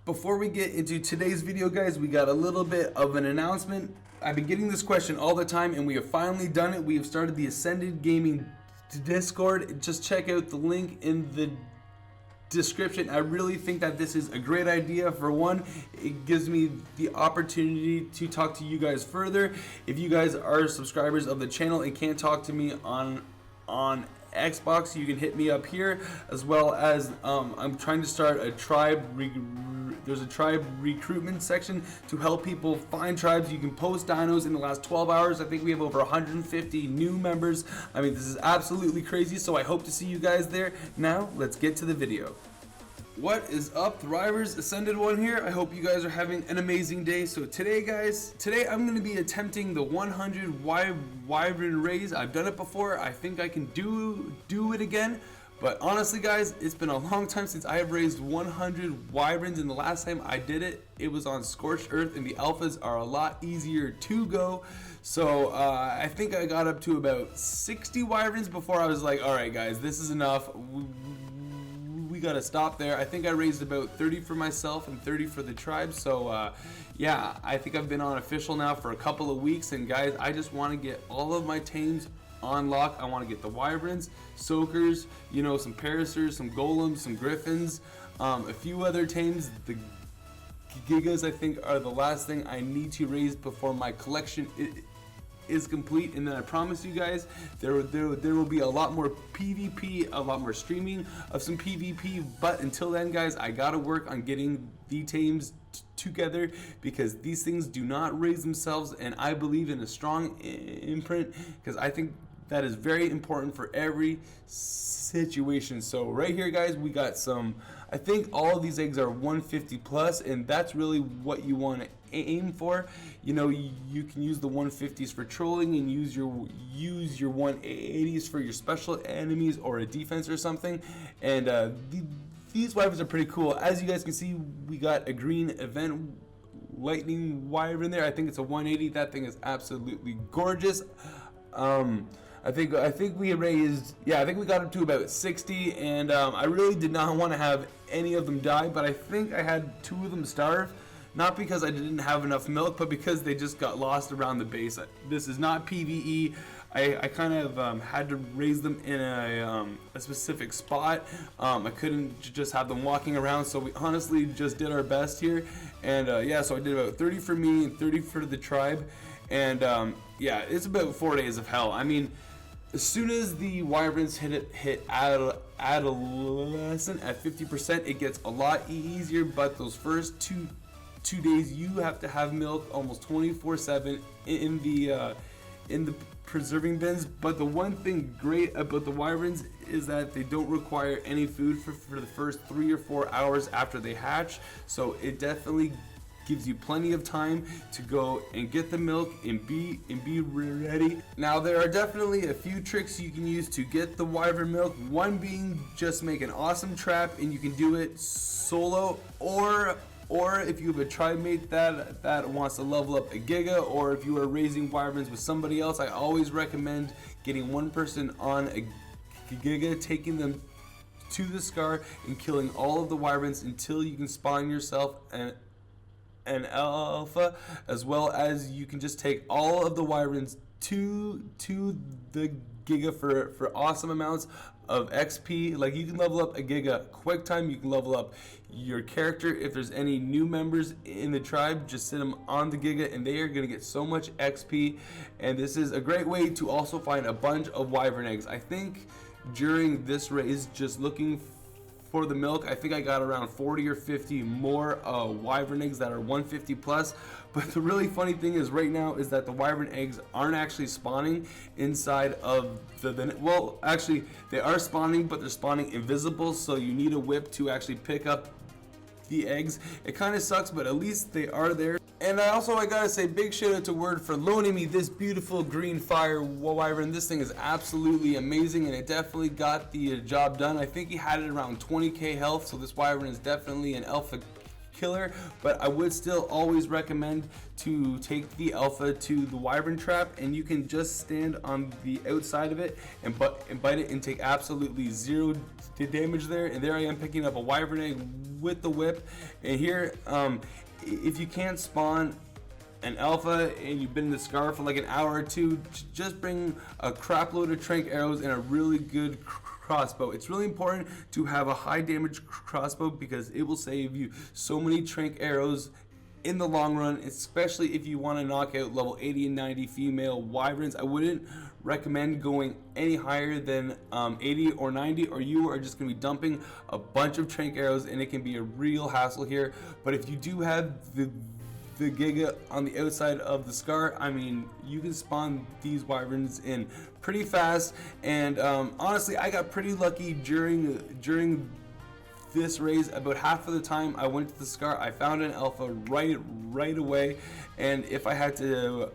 Before we get into today's video, guys, we got a little bit of an announcement. I've been getting this question all the time, and we have finally done it. We have started the Ascended Gaming Discord. Just check out the link in the description. I really think that this is a great idea. For one, it gives me the opportunity to talk to you guys further. If you guys are subscribers of the channel and can't talk to me on Xbox, you can hit me up here, as well as I'm trying to start a tribe. There's a tribe recruitment section to help people find tribes. You can post dinos in the last 12 hours. I think we have over 150 new members. I mean, this is absolutely crazy, so I hope to see you guys there. Now, let's get to the video. What is up, Thrivers? Ascended One here. I hope you guys are having an amazing day. So today, guys, I'm going to be attempting the 100 wyvern raise. I've done it before. I think I can do it again. But honestly, guys, it's been a long time since I have raised 100 wyverns, and the last time I did it, it was on Scorched Earth, and the alphas are a lot easier to go. So I think I got up to about 60 wyverns before I was like, all right, guys, this is enough. We gotta stop there. I think I raised about 30 for myself and 30 for the tribe. So yeah, I think I've been on official now for a couple of weeks, and guys, I just want to get all of my tames on lock. I want to get the wyverns, soakers, you know, some paracers, some golems, some griffins, a few other tames. The gigas, I think, are the last thing I need to raise before my collection is complete. And then I promise you guys, there will be a lot more PvP, a lot more streaming of some PvP. But until then, guys, I gotta work on getting the tames together, because these things do not raise themselves, and I believe in a strong imprint, because I think that is very important for every situation. So right here, guys, we got some, I think all of these eggs are 150 plus, and that's really what you want to aim for. You know, you can use the 150s for trolling and use your 180s for your special enemies or a defense or something. And these wyverns are pretty cool. As you guys can see, we got a green event lightning wyvern there. I think it's a 180. That thing is absolutely gorgeous. I think we raised, yeah, I think we got up to about 60, and I really did not want to have any of them die, but I think I had 2 of them starve. Not because I didn't have enough milk, but because they just got lost around the base. This is not PvE. I kind of had to raise them in a specific spot. I couldn't just have them walking around, so we honestly just did our best here. And yeah, so I did about 30 for me and 30 for the tribe. And yeah, it's about 4 days of hell. I mean, as soon as the wyverns hit adolescent at 50%, it gets a lot easier. But those first two days, you have to have milk almost 24/7 in the preserving bins. But the one thing great about the wyverns is that they don't require any food for the first 3 or 4 hours after they hatch. So it definitely gives you plenty of time to go and get the milk and be ready. Now, there are definitely a few tricks you can use to get the wyvern milk. One being just make an awesome trap, and you can do it solo, or if you have a tribe mate that wants to level up a giga, or if you are raising wyverns with somebody else, I always recommend getting one person on a giga, taking them to the scar and killing all of the wyverns until you can spawn yourself an alpha, as well as you can just take all of the wyverns to the giga for awesome amounts of XP. Like, you can level up a giga quick time. You can level up your character. If there's any new members in the tribe, just sit them on the giga and they are going to get so much XP. And this is a great way to also find a bunch of wyvern eggs. I think during this race, just looking for the milk, I think I got around 40 or 50 more wyvern eggs that are 150 plus. But the really funny thing is right now is that the wyvern eggs aren't actually spawning inside of the well, actually they are spawning, but they're spawning invisible, so you need a whip to actually pick up the eggs. It kind of sucks, but at least they are there. And I gotta say big shout out to Word for loaning me this beautiful green fire wyvern. This thing is absolutely amazing, and it definitely got the job done. I think he had it around 20k health, so this wyvern is definitely an alpha killer, but I would still always recommend to take the alpha to the wyvern trap, and you can just stand on the outside of it and bite it and take absolutely zero damage there. And there I am picking up a wyvern egg with the whip. And here, if you can't spawn an alpha and you've been in the scar for like an hour or two, just bring a crap load of trank arrows and a really good crossbow. It's really important to have a high damage crossbow because it will save you so many trank arrows in the long run, especially if you want to knock out level 80 and 90 female wyverns. I wouldn't recommend going any higher than 80 or 90, or you are just going to be dumping a bunch of trank arrows and it can be a real hassle here. But if you do have the giga on the outside of the scar, I mean, you can spawn these wyverns in pretty fast. And honestly, I got pretty lucky during this race. About half of the time I went to the scar, I found an alpha right away. And if I had to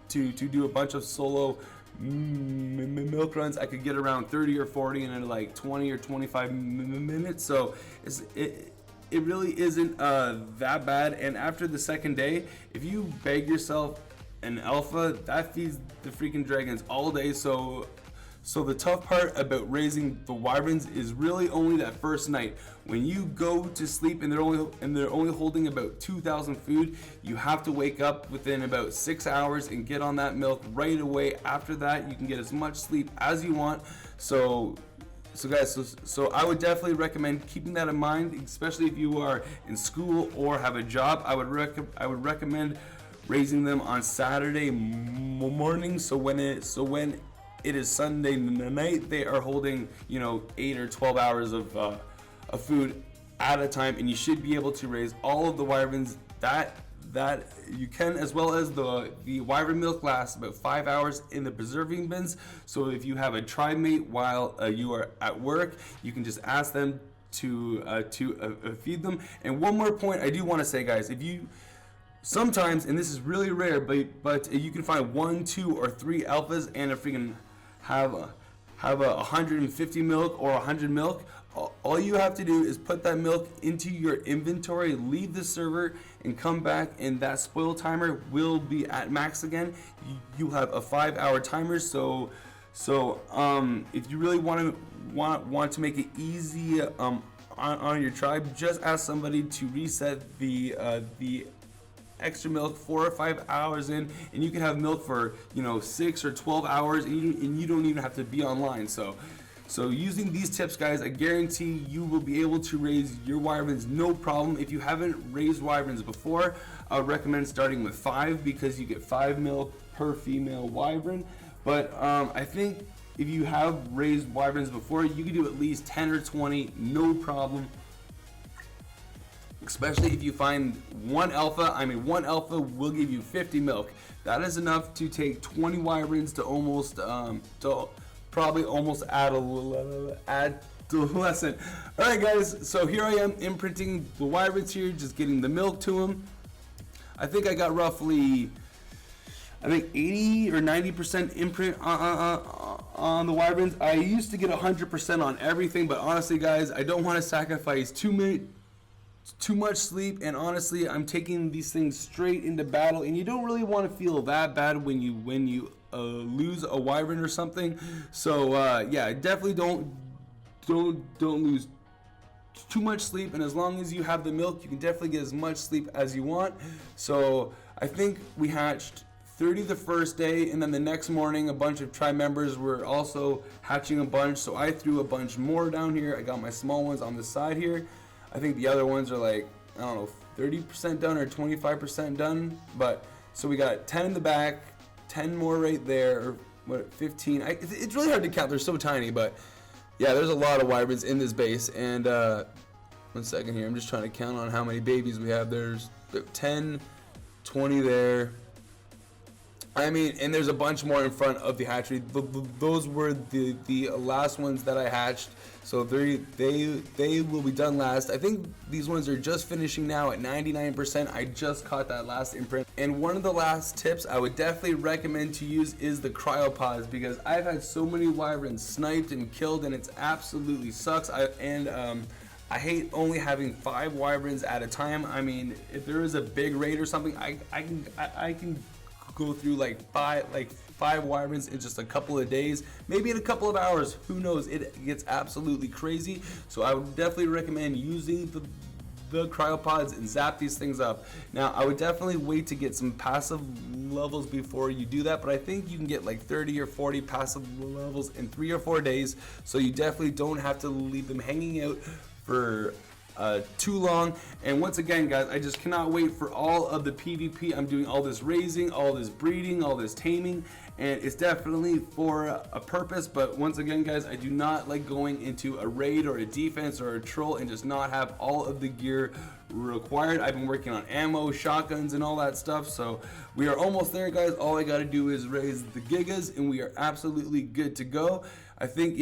do a bunch of solo milk runs, I could get around 30 or 40 in like 20 or 25 minutes. So it really isn't that bad. And after the second day, if you bag yourself an alpha, that feeds the freaking dragons all day. So the tough part about raising the wyverns is really only that first night. When you go to sleep and they're only holding about 2,000 food, you have to wake up within about 6 hours and get on that milk right away. After that, you can get as much sleep as you want. So guys, so I would definitely recommend keeping that in mind, especially if you are in school or have a job. I would recommend raising them on Saturday morning. So when it is Sunday night, they are holding 8 or 12 hours of food at a time, and you should be able to raise all of the wyverns that you can, as well as the wyvern milk lasts about 5 hours in the preserving bins. So if you have a tribe mate while you are at work, you can just ask them to feed them. And one more point I do want to say, guys, if you sometimes, and this is really rare, but you can find 1, 2, or 3 alphas and a freaking have a 150 milk or 100 milk. All you have to do is put that milk into your inventory, leave the server, and come back, and that spoil timer will be at max again. You have a 5-hour timer. So if you really want to make it easy on your tribe, just ask somebody to reset the extra milk 4 or 5 hours in, and you can have milk for 6 or 12 hours, and you don't even have to be online. So using these tips, guys, I guarantee you will be able to raise your wyverns no problem. If you haven't raised wyverns before, I would recommend starting with 5 because you get 5 milk per female wyvern. But I think if you have raised wyverns before, you can do at least 10 or 20, no problem. Especially if you find one alpha. I mean, one alpha will give you 50 milk. That is enough to take 20 wyverns to almost probably almost add to the lesson. All right, guys. So here I am imprinting the wyverns here, just getting the milk to them. I think I got roughly, 80 or 90% imprint on the wyverns. I used to get 100% on everything, but honestly, guys, I don't want to sacrifice too much sleep, and honestly, I'm taking these things straight into battle, and you don't really want to feel that bad when you lose a wyvern or something. So yeah, definitely don't lose too much sleep, and as long as you have the milk, you can definitely get as much sleep as you want. So I think we hatched 30 the first day, and then the next morning a bunch of tribe members were also hatching a bunch, so I threw a bunch more down here. I got my small ones on the side here. I think the other ones are like, I don't know, 30% done or 25% done. But so we got 10 in the back, 10 more right there, or what, 15. It's really hard to count. They're so tiny, but yeah, there's a lot of wyverns in this base. And 1 second here, I'm just trying to count on how many babies we have. There's 10, 20 there. I mean, and there's a bunch more in front of the hatchery. Those were the last ones that I hatched. So they will be done last. I think these ones are just finishing now at 99%. I just caught that last imprint. And one of the last tips I would definitely recommend to use is the cryopause, because I've had so many wyverns sniped and killed, and it's absolutely sucks. I I hate only having 5 wyverns at a time. I mean, if there is a big raid or something, I can go through like five wyverns in just a couple of days, maybe in a couple of hours. Who knows? It gets absolutely crazy. So I would definitely recommend using the cryopods and zap these things up. Now, I would definitely wait to get some passive levels before you do that, but I think you can get like 30 or 40 passive levels in 3 or 4 days, so you definitely don't have to leave them hanging out for too long. And once again, guys, I just cannot wait for all of the PvP. I'm doing all this raising, all this breeding, all this taming, and it's definitely for a purpose. But once again, guys, I do not like going into a raid or a defense or a troll and just not have all of the gear required. I've been working on ammo, shotguns, and all that stuff, so we are almost there, guys. All I gotta do is raise the gigas and we are absolutely good to go. I think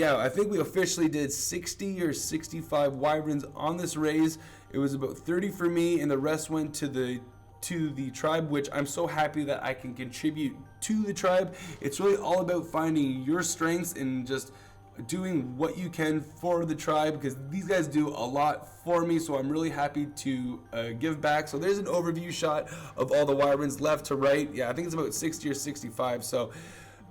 we officially did 60 or 65 wyverns on this raise. It was about 30 for me, and the rest went to the tribe, which I'm so happy that I can contribute to the tribe. It's really all about finding your strengths and just doing what you can for the tribe, because these guys do a lot for me, so I'm really happy to give back. So there's an overview shot of all the wyverns left to right. Yeah, I think it's about 60 or 65, so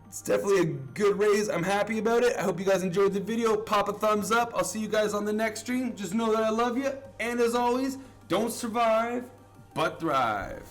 it's definitely a good raise. I'm happy about it. I hope you guys enjoyed the video. Pop a thumbs up. I'll see you guys on the next stream. Just know that I love you, and as always, don't survive but thrive.